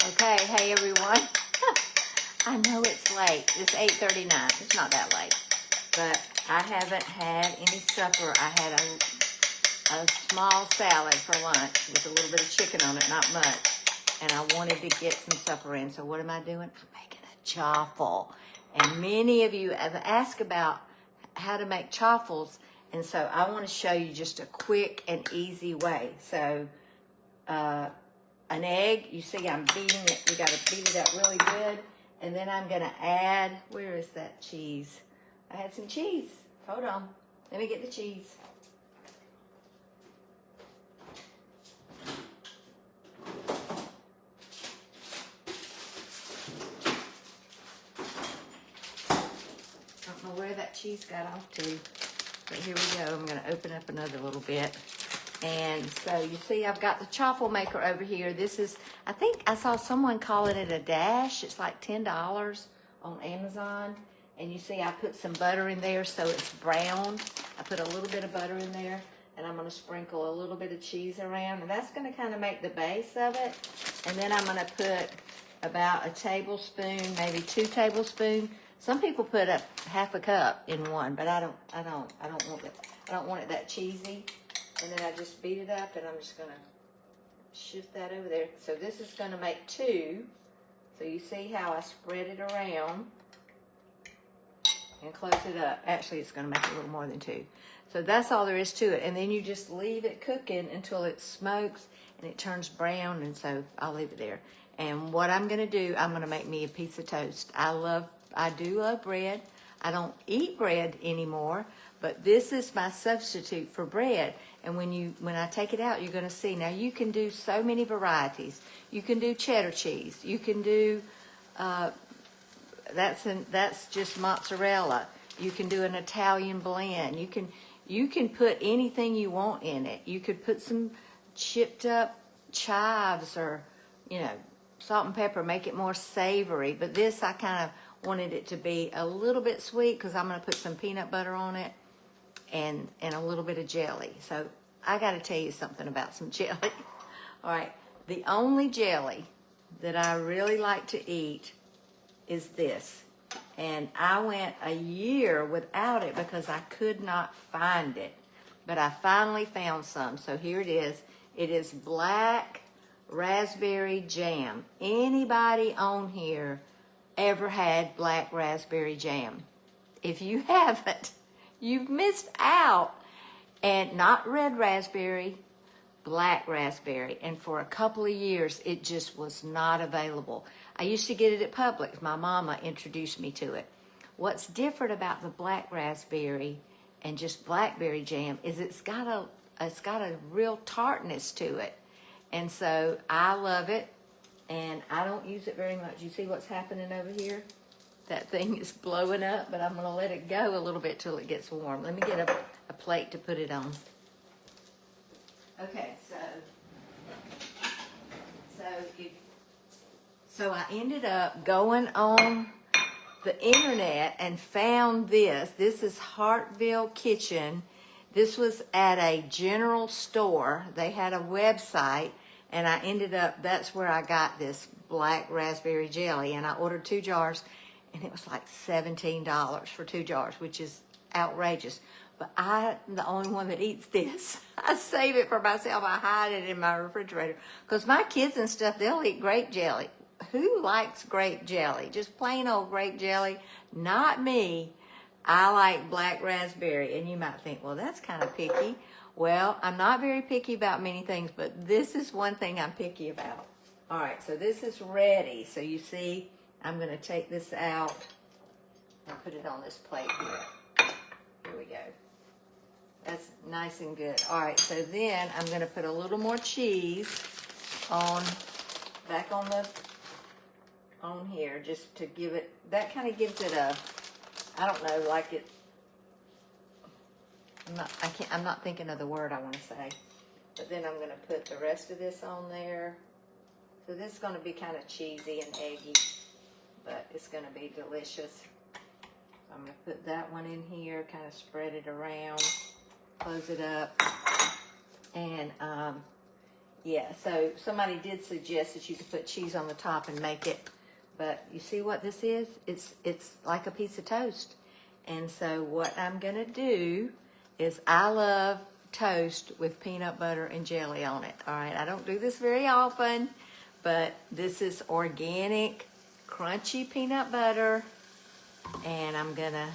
Okay, hey everyone. I know it's late. It's 8:39. It's not that late. But I haven't had any supper. I had a small salad for lunch with a little bit of chicken on it, not much. And I wanted to get some supper in. So what am I doing? I'm making a chaffle. And many of you have asked about how to make chaffles. And so I want to show you just a quick and easy way. So, an egg, you see I'm beating it. You got to beat it up really good. And then I'm going to add, where is that cheese? I had some cheese. Hold on. Let me get the cheese. I don't know where that cheese got off to, but here we go. I'm going to open up another little bit. And so you see I've got the chaffle maker over here. This is, I think I saw someone calling it a dash. It's like $10 on Amazon. And you see I put some butter in there so it's brown. I put a little bit of butter in there, and I'm going to sprinkle a little bit of cheese around. And that's going to kind of make the base of it. And then I'm going to put about a tablespoon, maybe 2 tablespoons. Some people put up half a cup in one, but I don't want it that cheesy. And then I just beat it up, and I'm just going to shift that over there. So this is going to make 2. So you see how I spread it around and close it up. Actually, it's going to make a little more than 2. So that's all there is to it. And then you just leave it cooking until it smokes and it turns brown. And so I'll leave it there. And what I'm going to do, I'm going to make me a piece of toast. I do love bread. I don't eat bread anymore, but this is my substitute for bread. And when I take it out, you're going to see. Now, you can do so many varieties. You can do cheddar cheese. You can do, that's just mozzarella. You can do an Italian blend. You can put anything you want in it. You could put some chipped up chives or, salt and pepper, make it more savory. But this, I kind of wanted it to be a little bit sweet because I'm going to put some peanut butter on it. And a little bit of jelly. So I got to tell you something about some jelly. All right, the only jelly that I really like to eat is this. And I went a year without it because I could not find it. But I finally found some. So here it is. It is black raspberry jam. Anybody on here ever had black raspberry jam? If you haven't, you've missed out. And not red raspberry, black raspberry. And for a couple of years, it just was not available. I used to get it at Publix. My mama introduced me to it. What's different about the black raspberry and just blackberry jam is it's got a real tartness to it. And so I love it, and I don't use it very much. You see what's happening over here? That thing is blowing up, but I'm going to let it go a little bit till it gets warm. Let me get a plate to put it on. Okay, so I ended up going on the internet and found this. This is Hartville Kitchen. This was at a general store. They had a website, and I ended up, that's where I got this black raspberry jelly, and I ordered 2 jars. And it was like $17 for 2 jars, which is outrageous. But I'm the only one that eats this. I save it for myself. I hide it in my refrigerator. Because my kids and stuff, they'll eat grape jelly. Who likes grape jelly? Just plain old grape jelly. Not me. I like black raspberry. And you might think, well, that's kind of picky. Well, I'm not very picky about many things, but this is one thing I'm picky about. All right, so this is ready. So you see, I'm going to take this out and put it on this plate here. Here we go. That's nice and good. All right, so then I'm going to put a little more cheese back on here, just to give it, that kind of gives it a, I don't know, like it, I'm not thinking of the word I want to say. But then I'm going to put the rest of this on there. So this is going to be kind of cheesy and eggy, but it's going to be delicious. So I'm going to put that one in here, kind of spread it around, close it up. And Yeah, so somebody did suggest that you could put cheese on the top and make it, but you see what this is? It's like a piece of toast. And so what I'm gonna do is, I love toast with peanut butter and jelly on it. All right, I don't do this very often, but this is organic, crunchy peanut butter. And I'm gonna,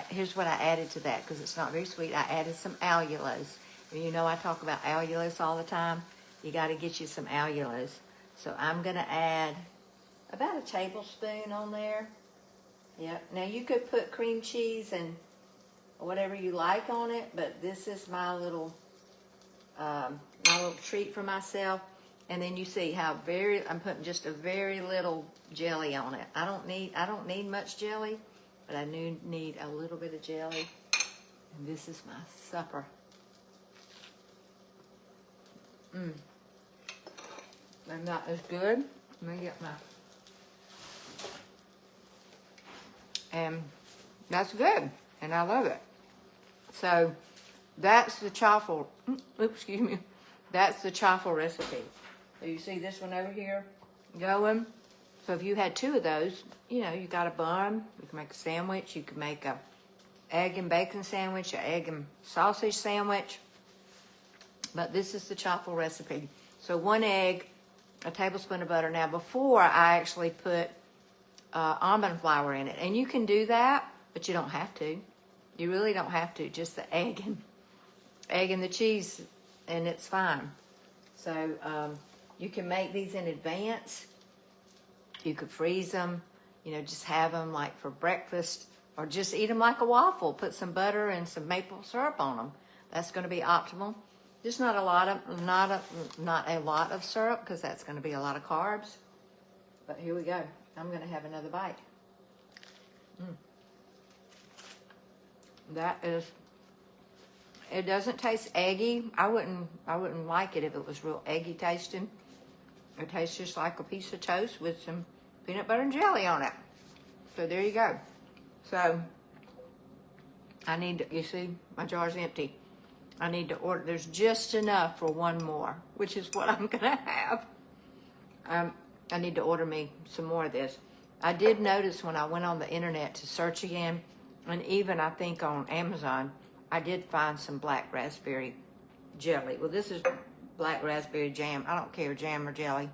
here's what I added to that, because it's not very sweet. I added some allulose. And you know I talk about allulose all the time. You gotta get you some allulose. So I'm gonna add about a tablespoon on there. Yep. Now you could put cream cheese and whatever you like on it, but this is my little treat for myself. And then you see how I'm putting just a very little jelly on it. I don't need much jelly, but I do need a little bit of jelly. And this is my supper. And that is good. Let me get my, and that's good, and I love it. So that's the chaffle, excuse me, that's the chaffle recipe. So you see this one over here going. So if you had two of those, you know, you got a bun, you can make a sandwich, you can make a egg and bacon sandwich, an egg and sausage sandwich. But this is the chaffle recipe. So 1 egg, a tablespoon of butter. Now before I actually put almond flour in it, and you can do that, but you don't have to. You really don't have to. Just the egg and the cheese, and it's fine. So you can make these in advance. You could freeze them, you know, just have them like for breakfast, or just eat them like a waffle. Put some butter and some maple syrup on them. That's going to be optimal. Just not a lot of syrup, because that's going to be a lot of carbs. But here we go. I'm going to have another bite. That is, it doesn't taste eggy. I wouldn't like it if it was real eggy tasting. It tastes just like a piece of toast with some peanut butter and jelly on it. So there you go. So I need to, you see, my jar's empty. I need to order, there's just enough for one more, which is what I'm gonna have. I need to order me some more of this. I did notice when I went on the internet to search again, and even I think on Amazon, I did find some black raspberry jelly. Well, this is black raspberry jam. I don't care, jam or jelly.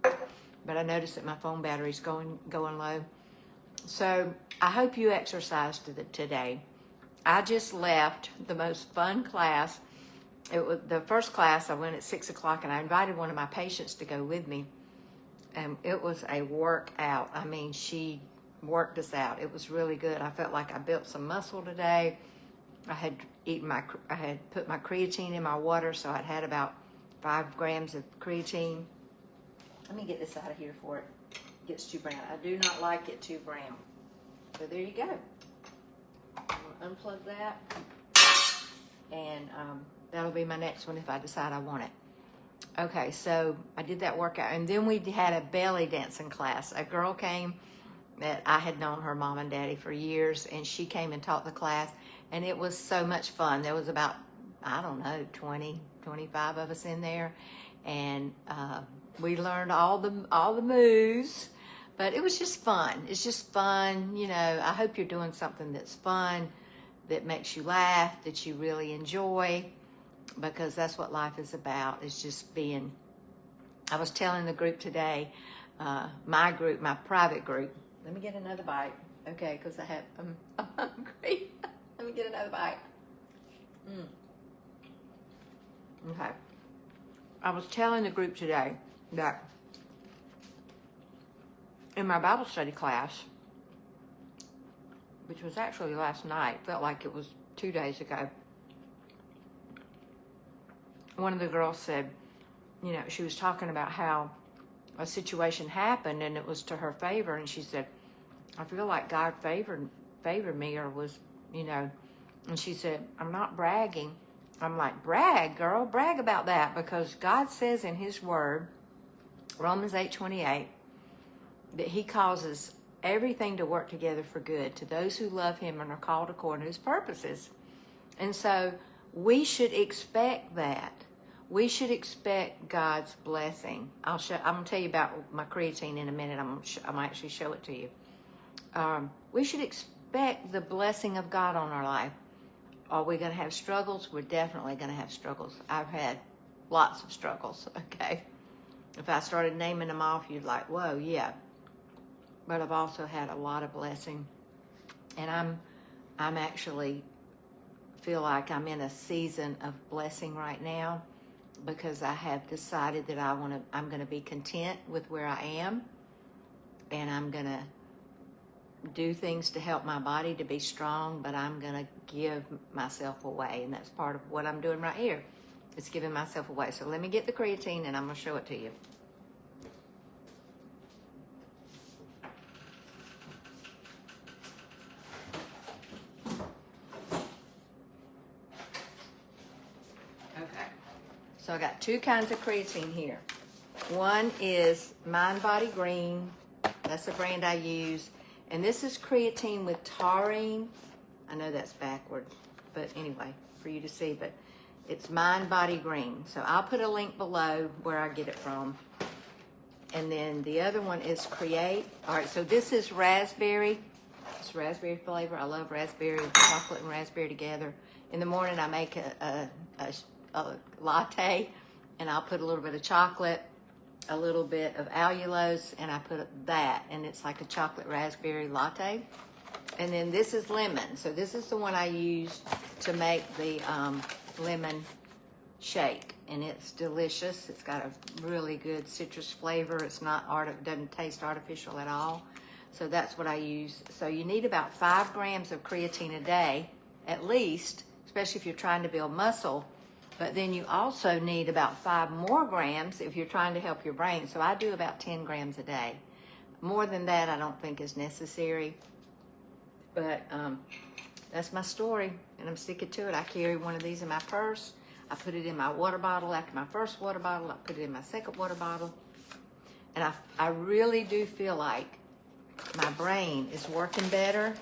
But I noticed that my phone battery's going low. So I hope you exercised today. I just left the most fun class. It was the first class. I went at 6 o'clock, and I invited one of my patients to go with me. And it was a workout. I mean, she worked us out. It was really good. I felt like I built some muscle today. I had put my creatine in my water, so I'd had about 5 grams of creatine. Let me get this out of here before it gets too brown. I do not like it too brown. So there you go. I'm gonna unplug that, and that'll be my next one if I decide I want it. Okay, so I did that workout, and then we had a belly dancing class. A girl came that I had known her mom and daddy for years, and she came and taught the class, and it was so much fun. There was about, I don't know, 20, 25 of us in there, and we learned all the moves, but it was just fun. It's just fun, you know. I hope you're doing something that's fun, that makes you laugh, that you really enjoy, because that's what life is about, is just being. I was telling the group today, my group, my private group, let me get another bite, okay, because I'm hungry. Let me get another bite. Okay. I was telling the group today that in my Bible study class, which was actually last night, felt like it was 2 days ago, one of the girls said, you know, she was talking about how a situation happened and it was to her favor, and she said, I feel like God favored me, or was, you know, and she said, I'm not bragging. I'm like, brag, girl, brag about that, because God says in his word, Romans 8:28, that he causes everything to work together for good to those who love him and are called according to his purposes. And so we should expect that. we should expect God's blessing. I'm going to tell you about my creatine in a minute. I'm going to actually show it to you. We should expect the blessing of God on our life. Are we going to have struggles? We're definitely going to have struggles. I've had lots of struggles, okay? If I started naming them off, you'd like, whoa, yeah. But I've also had a lot of blessing. And I'm actually feel like I'm in a season of blessing right now, because I have decided that I'm going to be content with where I am, and I'm going to do things to help my body to be strong, but I'm going to give myself away, and that's part of what I'm doing right here. It's giving myself away. So let me get the creatine, and I'm going to show it to you. Okay. So I got two kinds of creatine here. One is Mind Body Green. That's the brand I use. And this is creatine with taurine. I know that's backward, but anyway, for you to see. But it's Mind Body Green. So I'll put a link below where I get it from. And then the other one is Create. All right, so this is raspberry. It's raspberry flavor. I love raspberry, chocolate and raspberry together. In the morning, I make a latte, and I'll put a little bit of chocolate, a little bit of allulose, and I put that, and it's like a chocolate raspberry latte. And then this is lemon. So this is the one I use to make the lemon shake, and it's delicious. It's got a really good citrus flavor. It's not doesn't taste artificial at all. So that's what I use. So you need about 5 grams of creatine a day, at least, especially if you're trying to build muscle. But then you also need about 5 more grams if you're trying to help your brain. So I do about 10 grams a day. More than that, I don't think is necessary. But that's my story, and I'm sticking to it. I carry one of these in my purse. I put it in my water bottle. After my first water bottle, I put it in my second water bottle. And I really do feel like my brain is working better.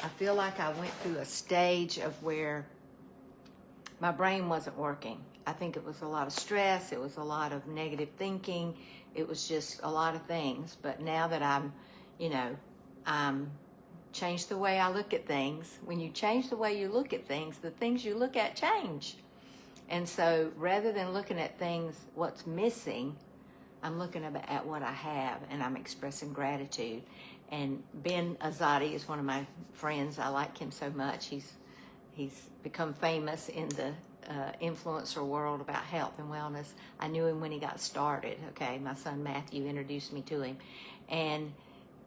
I feel like I went through a stage of where my brain wasn't working. I think it was a lot of stress. It was a lot of negative thinking. It was just a lot of things. But now that I'm changed the way I look at things. When you change the way you look at things, the things you look at change. And so rather than looking at things, what's missing, I'm looking at what I have, and I'm expressing gratitude. And Ben Azadi is one of my friends. I like him so much. He's become famous in the influencer world about health and wellness. I knew him when he got started, okay? My son Matthew introduced me to him. And,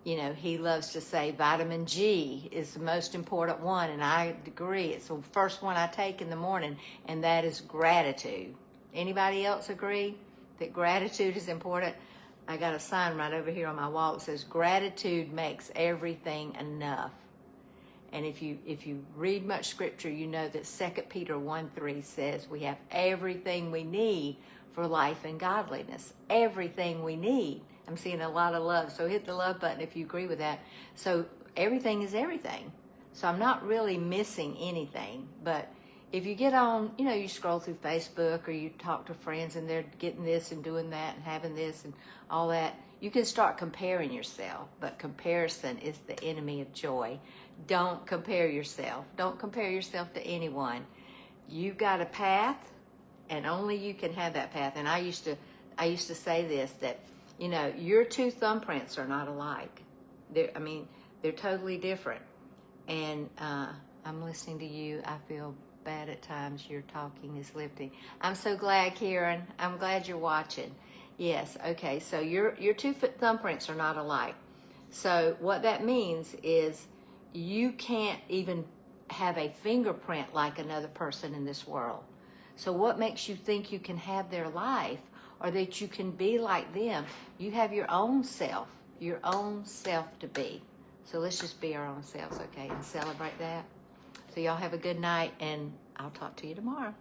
you know, he loves to say vitamin G is the most important one, and I agree. It's the first one I take in the morning, and that is gratitude. Anybody else agree that gratitude is important? I got a sign right over here on my wall that says, gratitude makes everything enough. And if you read much scripture, you know that 2 Peter 1:3 says we have everything we need for life and godliness. Everything we need. I'm seeing a lot of love, so hit the love button if you agree with that. So everything is everything. So I'm not really missing anything. But if you get on, you know, you scroll through Facebook or you talk to friends and they're getting this and doing that and having this and all that, you can start comparing yourself. But comparison is the enemy of joy. Don't compare yourself. Don't compare yourself to anyone. You've got a path, and only you can have that path. And I used to say this, that, you know, your two thumbprints are not alike. They're totally different. And I'm listening to you. I feel bad at times. Your talking is lifting. I'm so glad, Karen. I'm glad you're watching. Yes, okay. So your two thumbprints are not alike. So what that means is you can't even have a fingerprint like another person in this world. So what makes you think you can have their life, or that you can be like them? You have your own self to be. So let's just be our own selves, okay, and celebrate that. So y'all have a good night, and I'll talk to you tomorrow.